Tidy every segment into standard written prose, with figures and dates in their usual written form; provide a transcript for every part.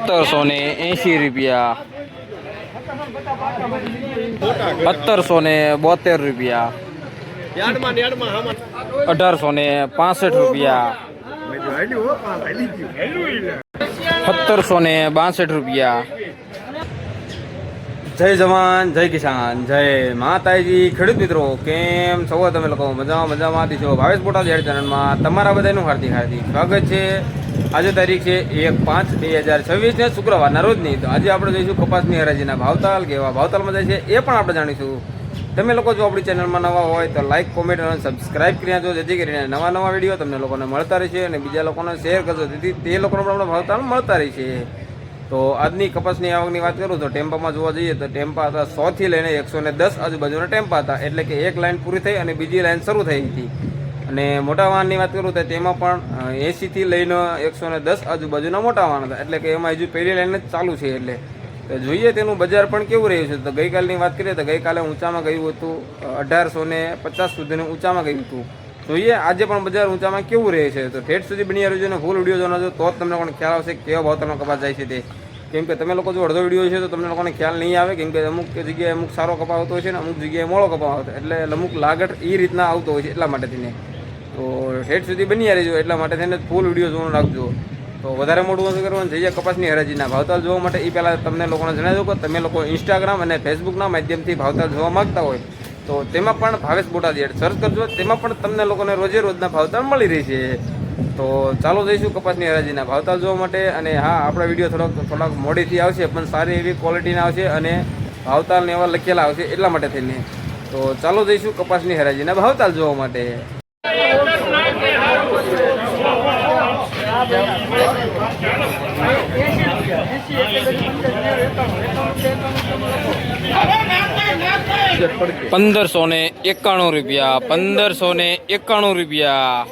₹1780, ₹1772, ₹1865, ₹1762। જય જવાન જય કિસાન જય માતાજી ખેડૂત મિત્રો, કેમ છો તમે લોકો? મજામાં છો? ભાવેશ બોટાદ હેડ ચેનલમાં તમારા બધાનું હાર્દિક સ્વાગત છે। આજે તારીખ છે 1/5/2026 ને શુક્રવારના રોજની। તો આજે આપણે જોઈશું કપાસની હરાજીના ભાવતાલ, કેવા ભાવતાલમાં જાય છે એ પણ આપણે જાણીશું। તમે લોકો જો આપણી ચેનલમાં નવા હોય તો લાઇક, કોમેન્ટ અને સબસ્ક્રાઇબ કરી નાખજો, જેથી કરીને નવા વિડીયો તમને લોકોને મળતા રહેશે અને બીજા લોકોને શેર કરજો, જેથી તે લોકોને પણ આપણા ભાવતાલ મળતા રહેશે। તો આજની કપાસની આવકની વાત કરું તો ટેમ્પામાં જોવા જઈએ તો ટેમ્પા હતા 100 થી લઈને 110 આજુબાજુના ટેમ્પા હતા, એટલે કે એક લાઇન પૂરી થઈ અને બીજી લાઇન શરૂ થઈ હતી। અને મોટા વાહનની વાત કરું તો તેમાં પણ 80 થી લઈને 110 આજુબાજુના મોટા વાહન હતા, એટલે કે એમાં હજુ પહેલી લાઇન જ ચાલુ છે। એટલે તો જોઈએ તેનું બજાર પણ કેવું રહ્યું છે। તો ગઈકાલની વાત કરીએ તો ગઈકાલે ઊંચામાં ગયું હતું 1850 સુધીનું ઊંચામાં ગયું હતું। જોઈએ આજે પણ બજાર ઊંચામાં કેવું રહે છે। તો ઠેઠ સુધી બની રહેજો અને ફૂલ વિડીયો જોવાનો તો જ તમને પણ ખ્યાલ આવશે કેવા ભાવતાલમાં કપાસ જાય છે તે। કેમ કે તમે લોકો જો અડધો વિડીયો છે તો તમને લોકોને ખ્યાલ નહીં આવે, કેમ કે અમુક જગ્યાએ અમુક સારો કપાસ આવતો હોય છે ને અમુક જગ્યાએ મોળો કપાસ આવતો, એટલે અમુક લાગટ એ રીતના આવતો હોય છે, એટલા માટે થઈને તો ઠેઠ સુધી બની રહેજો, એટલા માટે થઈને ફૂલ વિડીયો જોવાનું રાખજો। તો વધારે મોટું શું કરવાનું, જઈએ કપાસની હરાજીના ભાવતાલ જોવા માટે એ પહેલાં તમને લોકોને જણાવી દઉં કે તમે લોકો ઇન્સ્ટાગ્રામ અને ફેસબુકના માધ્યમથી ભાવતાલ જોવા માગતા હોય તો તેમાં પણ ભાવેશ બોટાદ સર્ચ કરજો, તેમાં પણ તમને લોકોને રોજે રોજના ભાવતાલ મળી રહેશે। તો ચાલો જઈશું કપાસની હરાજીના ભાવતાલ જોવા માટે। અને હા, આપણા વિડીયો થોડાક મોડેથી આવશે, પણ સારી એવી ક્વોલિટીના આવશે અને ભાવતાલને એવા લખેલા આવશે, એટલા માટે થઈને તો ચાલો જઈશું કપાસની હરાજીના ભાવતાલ જોવા માટે। ₹1591, ₹1591।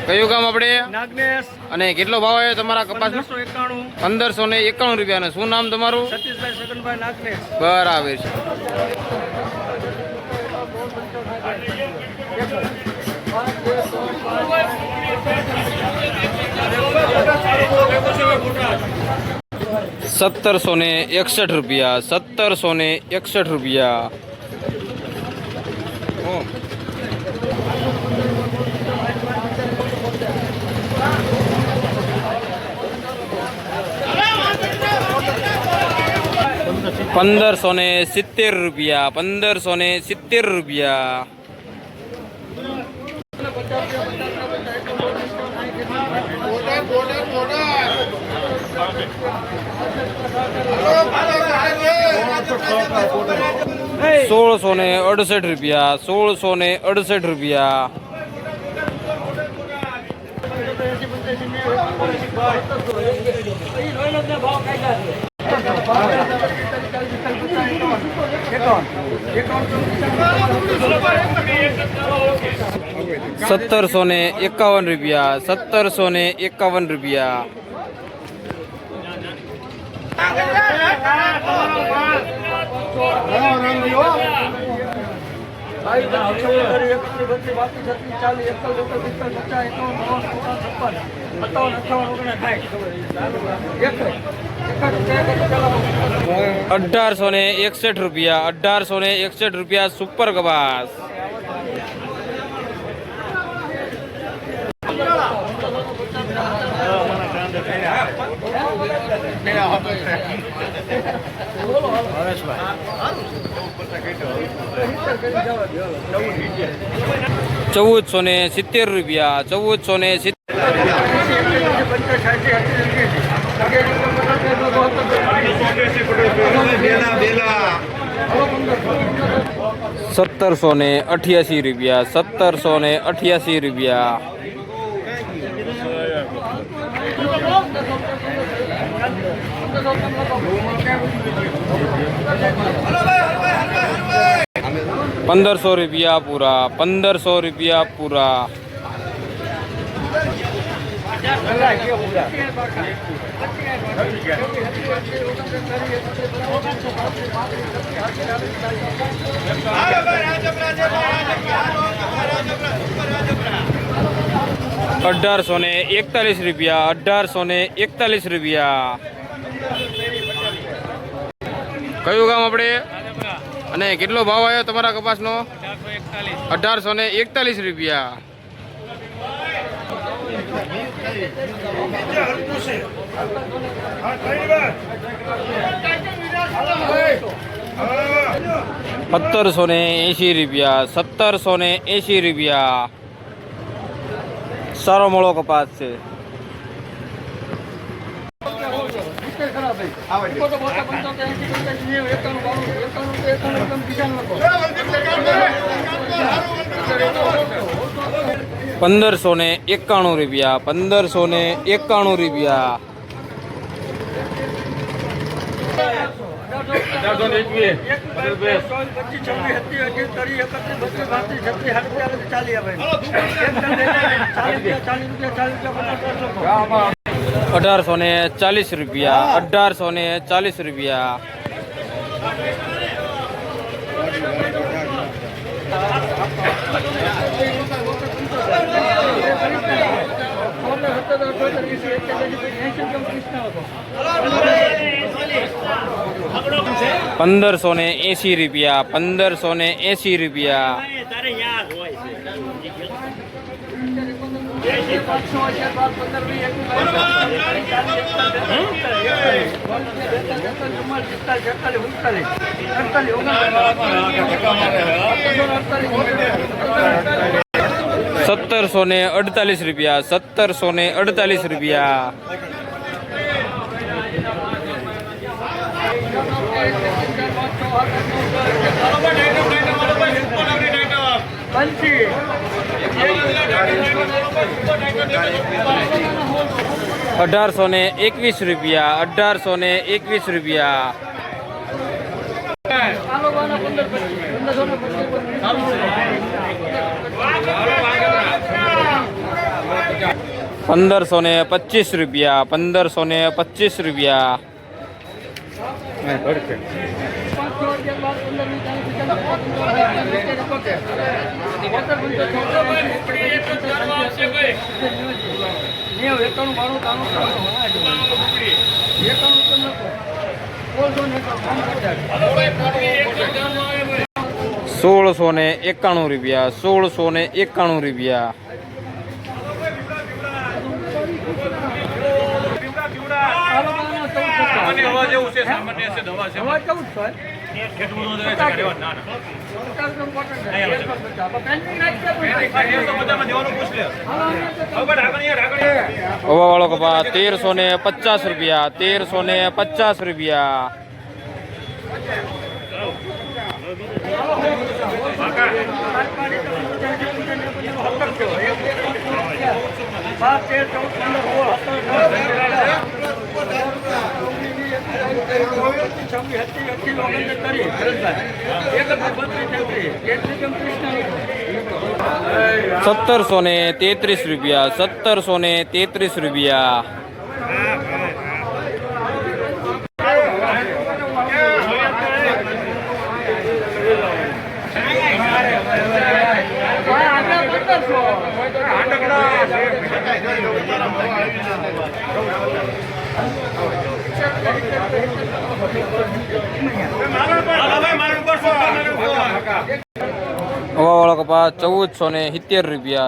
કયું ગામ આપણે? નાગનેશ। અને કેટલો ભાવ આવ્યો તમારા કપાસનો? ₹1591। અને શું નામ તમારું? સતીશભાઈ સગનભાઈ નાગનેશ। બરાબર છે। ₹1761, ₹1761। 1570, ₹1570। ₹1668, ₹1751। ₹1861 સુપર કપાસ। ₹1470, ₹1788। ₹1500 પૂરા, ₹1500 પૂરા। ₹1841 ₹1841 કયું ગામ આપણે અને કેટલો ભાવ આવ્યો તમારા કપાસનો? 1841 ₹1780 સારો મોળો કપાસ છે. ₹1591 ₹1591 ₹1840 ₹1580 ₹1748 ₹1821 ₹1525 ₹1691 હવા વાળો કપા ₹1350 ₹1733 હવા વાળો કપા ₹1470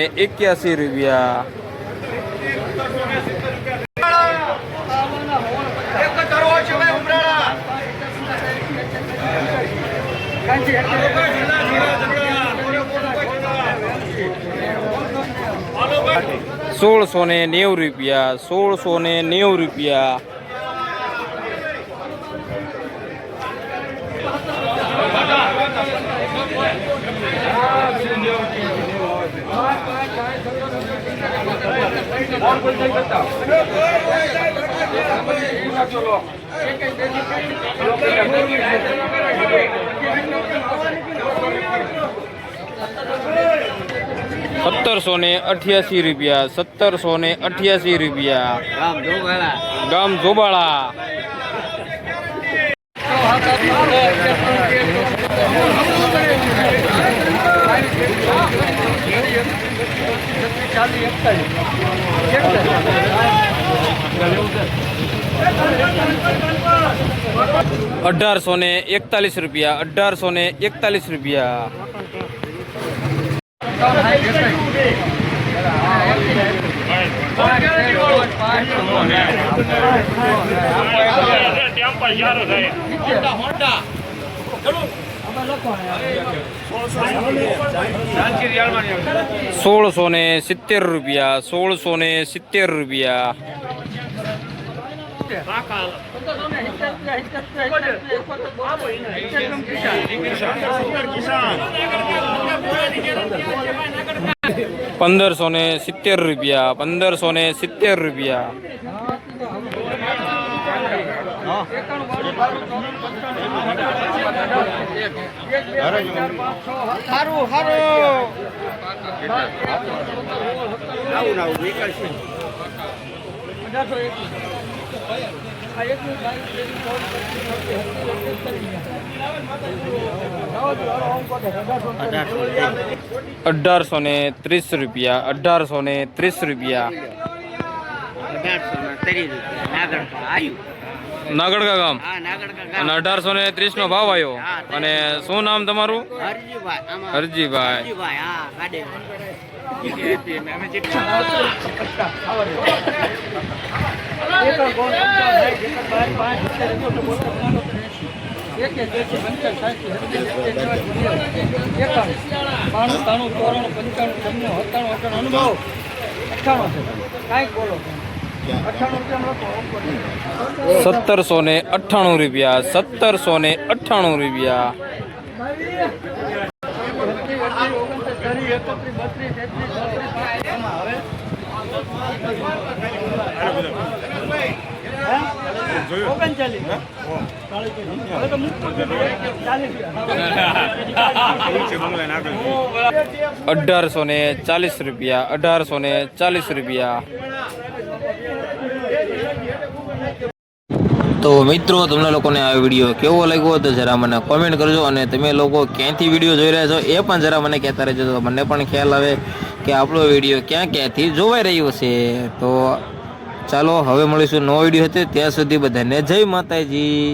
₹1781 ₹1690 ₹1690 ₹1788, ₹1788, ગામ જોબાળા. ₹1841, ₹1841. ₹1670, ₹1670. ₹1570, ₹1570. ₹1830, નાગડકા ગામ. અને 1830 નો ભાવ આવ્યો. અને શું નામ તમારું? હરજીભાઈ. ₹1798, ₹1798. ₹1840, તો મિત્રો તમને લોકોને આ વિડીયો કેવો લાગ્યો તો જરા મને કોમેન્ટ કરજો. અને તમે લોકો ક્યાંથી વિડીયો જોઈ રહ્યા છો એ પણ જરા મને કહેતા રહેજો, તો મને પણ ખ્યાલ આવે કે આપણો વિડીયો ક્યાંથી જોવાઈ રહ્યો છે. તો ચાલો હવે મળીશું નવો વિડીયો હતો. ત્યાં સુધી બધાને જય માતાજી.